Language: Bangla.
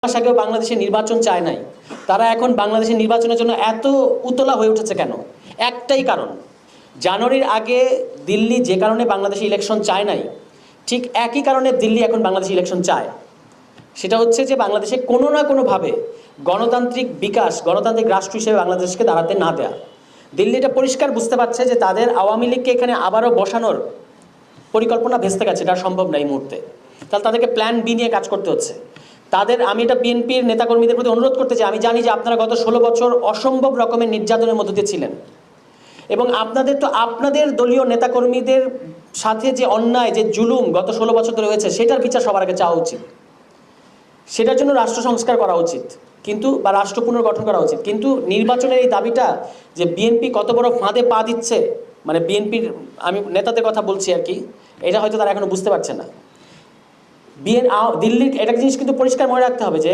মাস আগেও বাংলাদেশে নির্বাচন চায় নাই, তারা এখন বাংলাদেশের নির্বাচনের জন্য এত উতলা হয়ে উঠেছে কেন? একটাই কারণ, জানুয়ারির আগে দিল্লি যে কারণে বাংলাদেশে ইলেকশন চায় নাই, ঠিক একই কারণে দিল্লি এখন বাংলাদেশে ইলেকশন চায়। সেটা হচ্ছে যে বাংলাদেশে কোনো না কোনোভাবে গণতান্ত্রিক বিকাশ, গণতান্ত্রিক রাষ্ট্র হিসেবে বাংলাদেশকে দাঁড়াতে না দেয়া। দিল্লি এটা পরিষ্কার বুঝতে পারছে যে তাদের আওয়ামী লীগকে এখানে আবারও বসানোর পরিকল্পনা ভেস্তে গেছে, এটা সম্ভব না এই মুহূর্তে। তাহলে তাদেরকে প্ল্যান বি নিয়ে কাজ করতে হচ্ছে তাদের। আমি এটা বিএনপির নেতাকর্মীদের প্রতি অনুরোধ করতে চাই, আমি জানি যে আপনারা গত 16 বছর অসম্ভব রকমের নির্যাতনের মধ্য দিয়ে ছিলেন, এবং আপনাদের তো আপনাদের দলীয় নেতাকর্মীদের সাথে যে অন্যায়, যে জুলুম গত 16 বছর ধরে হয়েছে, সেটার বিচার সবার আগে চাওয়া উচিত। সেটার জন্য রাষ্ট্র সংস্কার করা উচিত, কিন্তু বা রাষ্ট্র পুনর্গঠন করা উচিত। কিন্তু নির্বাচনের এই দাবিটা যে বিএনপি কত বড় ফাঁদে পা দিচ্ছে, মানে বিএনপির, আমি নেতাদের কথা বলছি আর কি, এটা হয়তো তারা এখনো বুঝতে পারছে না। দিল্লির একটা জিনিস কিন্তু পরিষ্কার মনে রাখতে হবে যে